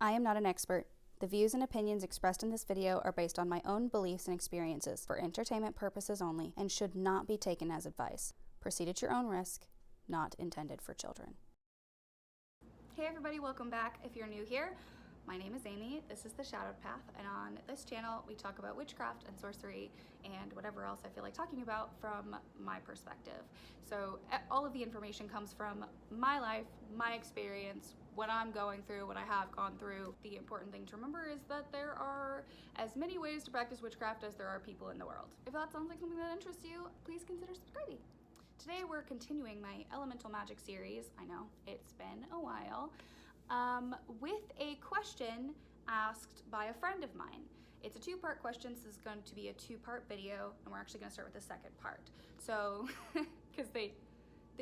I am not an expert. The views and opinions expressed in this video are based on my own beliefs and experiences for entertainment purposes only and should not be taken as advice. Proceed at your own risk, not intended for children. Hey everybody, welcome back. If you're new here, my name is Amy. This is The Shadowed Path, and on this channel we talk about witchcraft and sorcery and whatever else I feel like talking about from my perspective. So all of the information comes from my life, my experience, what I'm going through, what I have gone through. The important thing to remember is that there are as many ways to practice witchcraft as there are people in the world. If that sounds like something that interests you, please consider subscribing. Today we're continuing my Elemental Magic series. I know, it's been a while. With a question asked by a friend of mine. It's a two-part question, so this is going to be a two-part video, and we're actually going to start with the second part. So, because they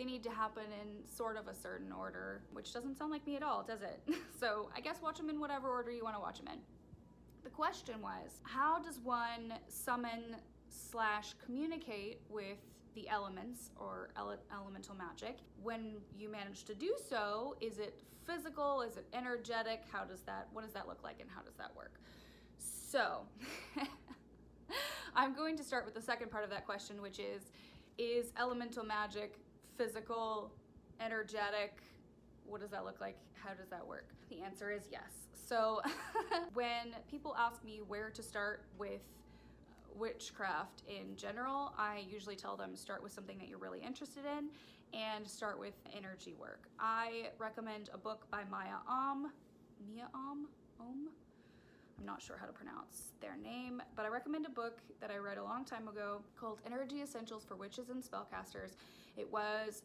need to happen in sort of a certain order, which doesn't sound like me at all, does it? So I guess watch them in whatever order you want to watch them in. The question was, how does one summon / communicate with the elements or elemental magic? When you manage to do so, is it physical? Is it energetic? What does that look like, and how does that work? So I'm going to start with the second part of that question, which is elemental magic physical, energetic? What does that look like? How does that work? The answer is yes. So when people ask me where to start with witchcraft in general, I usually tell them start with something that you're really interested in and start with energy work. I recommend a book by Mia Om. I'm not sure how to pronounce their name, but I recommend a book that I read a long time ago called Energy Essentials for Witches and Spellcasters. It was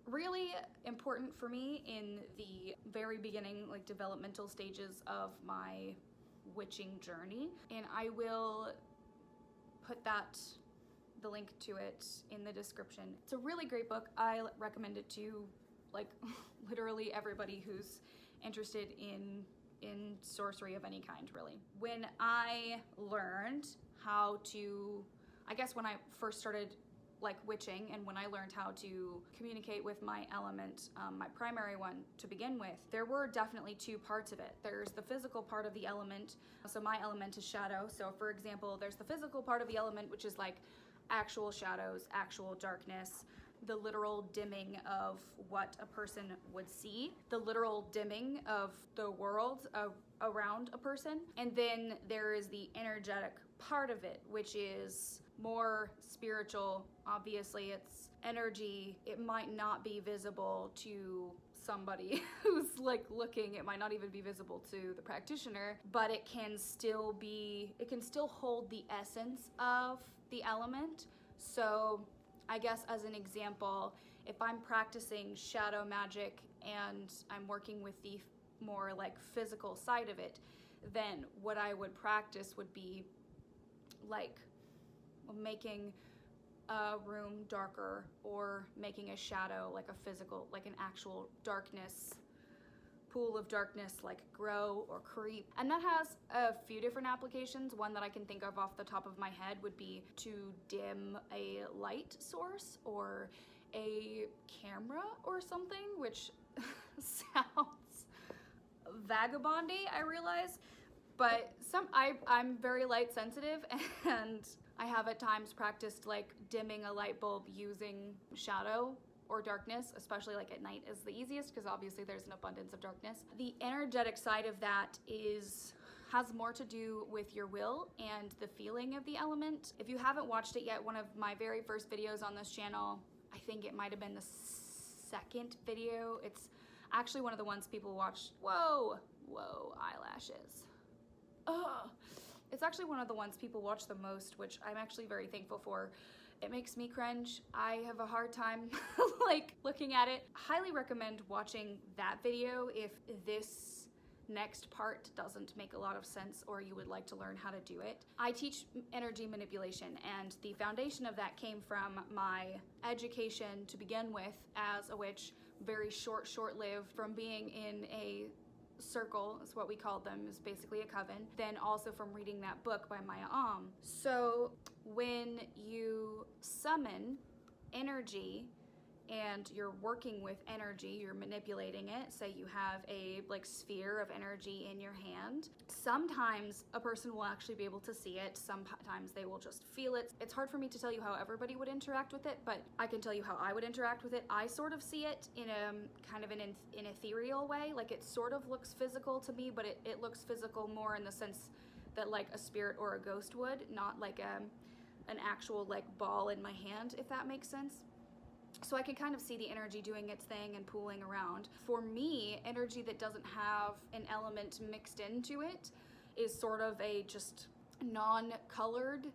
really important for me in the very beginning, like developmental stages of my witching journey, and I will put the link to it in the description. It's a really great book. I recommend it to like literally everybody who's interested in sorcery of any kind, really. When I learned how to, I guess when I first started like witching, and when I learned how to communicate with my element, my primary one to begin with, there were definitely two parts of it. There's the physical part of the element. So my element is shadow. So for example, there's the physical part of the element, which is like actual shadows, actual darkness, the literal dimming of what a person would see, the literal dimming of the world around a person. And then there is the energetic part of it, which is more spiritual. Obviously, it's energy. It might not be visible to somebody who's like looking. It might not even be visible to the practitioner, but it can still hold the essence of the element. So I guess as an example, if I'm practicing shadow magic and I'm working with the more like physical side of it, then what I would practice would be like making a room darker, or making a shadow, like a physical, like an actual darkness, pool of darkness, like grow or creep. And that has a few different applications. One that I can think of off the top of my head would be to dim a light source or a camera or something, which sounds vagabondy, I realize, but I'm very light sensitive, and I have at times practiced like dimming a light bulb using shadow or darkness, especially like at night is the easiest because obviously there's an abundance of darkness. The energetic side of that has more to do with your will and the feeling of the element. If you haven't watched it yet, one of my very first videos on this channel, I think it might have been the second video. It's actually one of the ones people watch. Whoa, eyelashes. Ugh. It's actually one of the ones people watch the most, which I'm actually very thankful for. It makes me cringe. I have a hard time like looking at it. Highly recommend watching that video if this next part doesn't make a lot of sense or you would like to learn how to do it. I teach energy manipulation, and the foundation of that came from my education to begin with as a witch. Very short-lived, from being in a circle, is what we called them, is basically a coven, then also from reading that book by Mia Om. So when you summon energy, and you're working with energy, you're manipulating it. Say you have a like sphere of energy in your hand. Sometimes a person will actually be able to see it. Sometimes they will just feel it. It's hard for me to tell you how everybody would interact with it, but I can tell you how I would interact with it. I sort of see it in a kind of an ethereal way. Like it sort of looks physical to me, but it looks physical more in the sense that like a spirit or a ghost would, not like an actual like ball in my hand, if that makes sense. So I can kind of see the energy doing its thing and pooling around. For me, energy that doesn't have an element mixed into it is sort of a just non-colored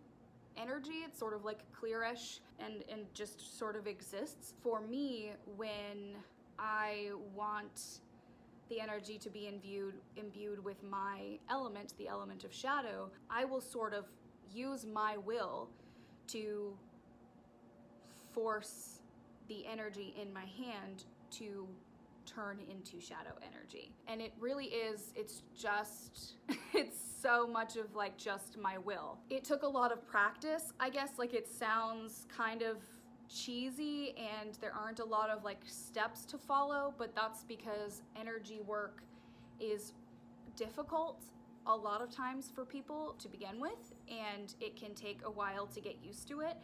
energy. It's sort of like clearish and just sort of exists. For me, when I want the energy to be imbued with my element, the element of shadow, I will sort of use my will to force the energy in my hand to turn into shadow energy. And it really is, it's so much of like just my will. It took a lot of practice, I guess. Like it sounds kind of cheesy and there aren't a lot of like steps to follow, but that's because energy work is difficult a lot of times for people to begin with, and it can take a while to get used to it.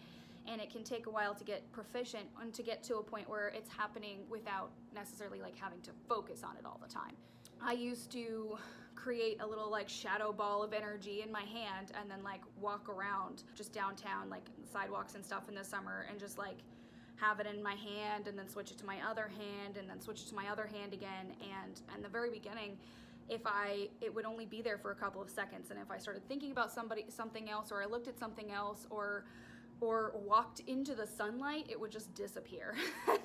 And it can take a while to get proficient and to get to a point where it's happening without necessarily like having to focus on it all the time. I used to create a little like shadow ball of energy in my hand and then like walk around just downtown, like sidewalks and stuff in the summer, and just like have it in my hand and then switch it to my other hand and then switch it to my other hand again. And in the very beginning, it would only be there for a couple of seconds, and if I started thinking about something else, or I looked at something else, or walked into the sunlight, it would just disappear.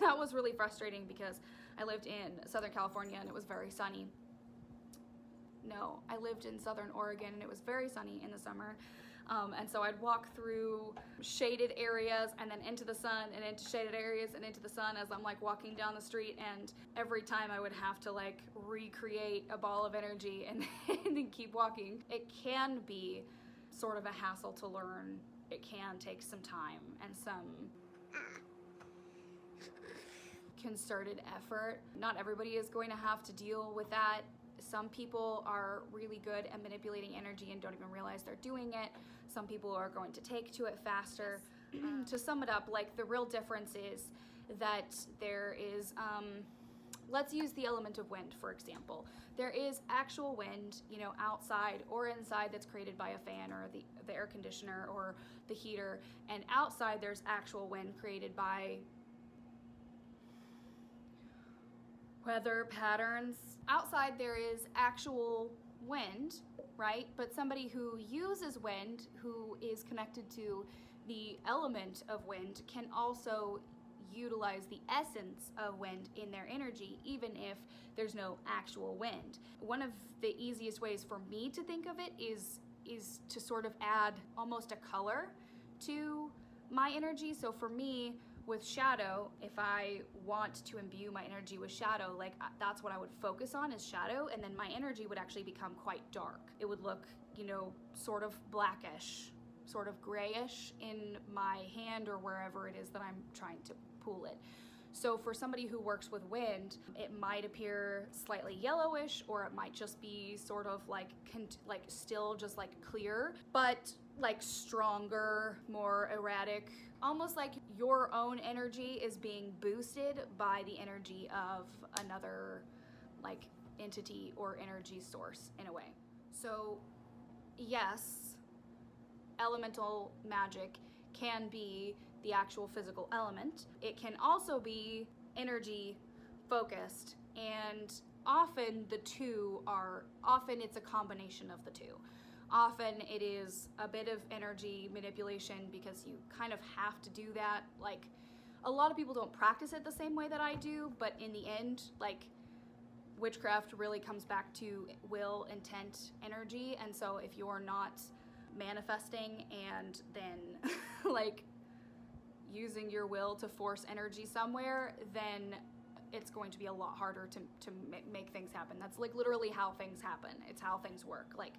That was really frustrating because I lived in Southern California and it was very sunny. No, I lived in Southern Oregon and it was very sunny in the summer. And so I'd walk through shaded areas and then into the sun and into shaded areas and into the sun as I'm like walking down the street, and every time I would have to like recreate a ball of energy and then keep walking. It can be sort of a hassle to learn. It can take some time and some concerted effort. Not everybody is going to have to deal with that. Some people are really good at manipulating energy and don't even realize they're doing it. Some people are going to take to it faster. To sum it up, like the real difference is that there is, let's use the element of wind, for example. There is actual wind, you know, outside or inside, that's created by a fan or the air conditioner or the heater. And outside there's actual wind created by weather patterns. Outside there is actual wind, right? But somebody who uses wind, who is connected to the element of wind, can also utilize the essence of wind in their energy, even if there's no actual wind. One of the easiest ways for me to think of it is to sort of add almost a color to my energy. So for me, with shadow, if I want to imbue my energy with shadow, like that's what I would focus on, is shadow, and then my energy would actually become quite dark. It would look, you know, sort of blackish, sort of grayish in my hand or wherever it is that I'm trying to pull it. So for somebody who works with wind, it might appear slightly yellowish, or it might just be sort of like still just like clear, but like stronger, more erratic, almost like your own energy is being boosted by the energy of another like entity or energy source in a way. So yes, elemental magic can be the actual physical element. It can also be energy focused, and often it's a combination of the two. Often it is a bit of energy manipulation because you kind of have to do that. Like, a lot of people don't practice it the same way that I do, but in the end, like, witchcraft really comes back to will, intent, energy. And so if you're not manifesting and then like using your will to force energy somewhere, then it's going to be a lot harder to make things happen. That's like literally how things happen. It's how things work. Like,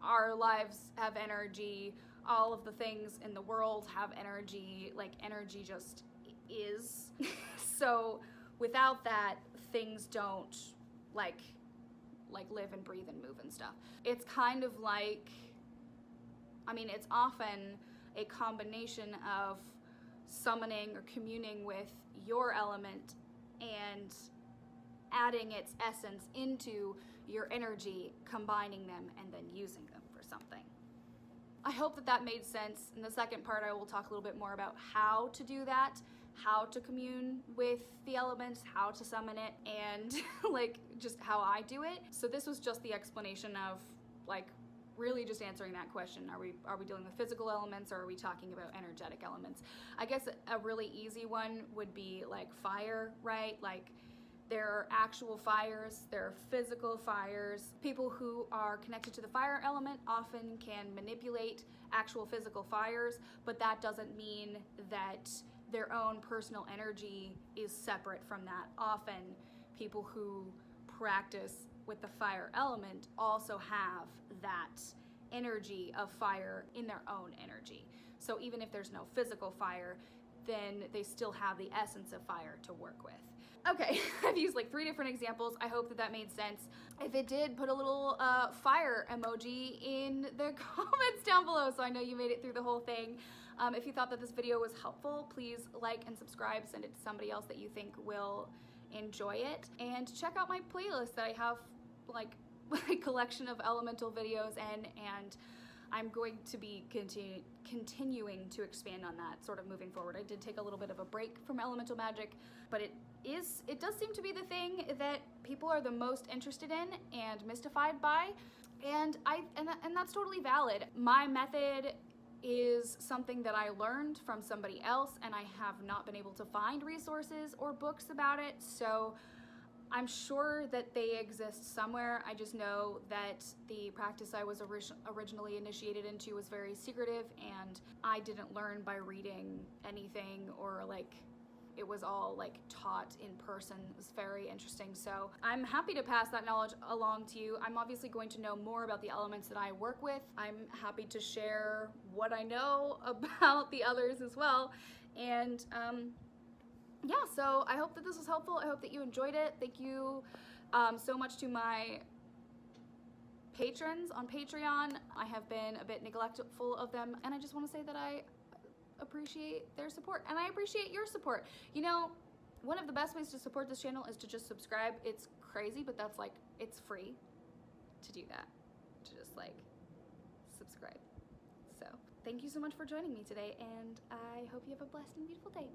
our lives have energy, all of the things in the world have energy. Like, energy just is. So without that, things don't like live and breathe and move and stuff. It's kind of like, I mean, it's often a combination of summoning or communing with your element and adding its essence into your energy, combining them, and then using them for something. I hope that that made sense. In the second part, I will talk a little bit more about how to do that, how to commune with the elements, how to summon it, and like just how I do it. So this was just the explanation of like really just answering that question. Are we dealing with physical elements, or are we talking about energetic elements? I guess a really easy one would be like fire, right? Like there are actual fires, there are physical fires. People who are connected to the fire element often can manipulate actual physical fires, but that doesn't mean that their own personal energy is separate from that. Often people who practice with the fire element also have that energy of fire in their own energy. So even if there's no physical fire, then they still have the essence of fire to work with. Okay, I've used like 3 different examples. I hope that that made sense. If it did, put a little fire emoji in the comments down below so I know you made it through the whole thing. If you thought that this video was helpful, please like and subscribe, send it to somebody else that you think will enjoy it, and check out my playlist that I have like a collection of elemental videos in, and I'm going to be continuing to expand on that sort of moving forward. I did take a little bit of a break from elemental magic, but it does seem to be the thing that people are the most interested in and mystified by, and that's totally valid. My method is something that I learned from somebody else, and I have not been able to find resources or books about it, so I'm sure that they exist somewhere. I just know that the practice I was originally initiated into was very secretive, and I didn't learn by reading anything, or like it was all like taught in person. It was very interesting. So I'm happy to pass that knowledge along to you. I'm obviously going to know more about the elements that I work with. I'm happy to share what I know about the others as well. And yeah, so I hope that this was helpful. I hope that you enjoyed it. Thank you so much to my patrons on Patreon. I have been a bit neglectful of them, and I just want to say that I appreciate their support, and I appreciate your support. You know, one of the best ways to support this channel is to just subscribe. It's crazy, but that's like, it's free to do that, to just like subscribe. So thank you so much for joining me today, and I hope you have a blessed and beautiful day.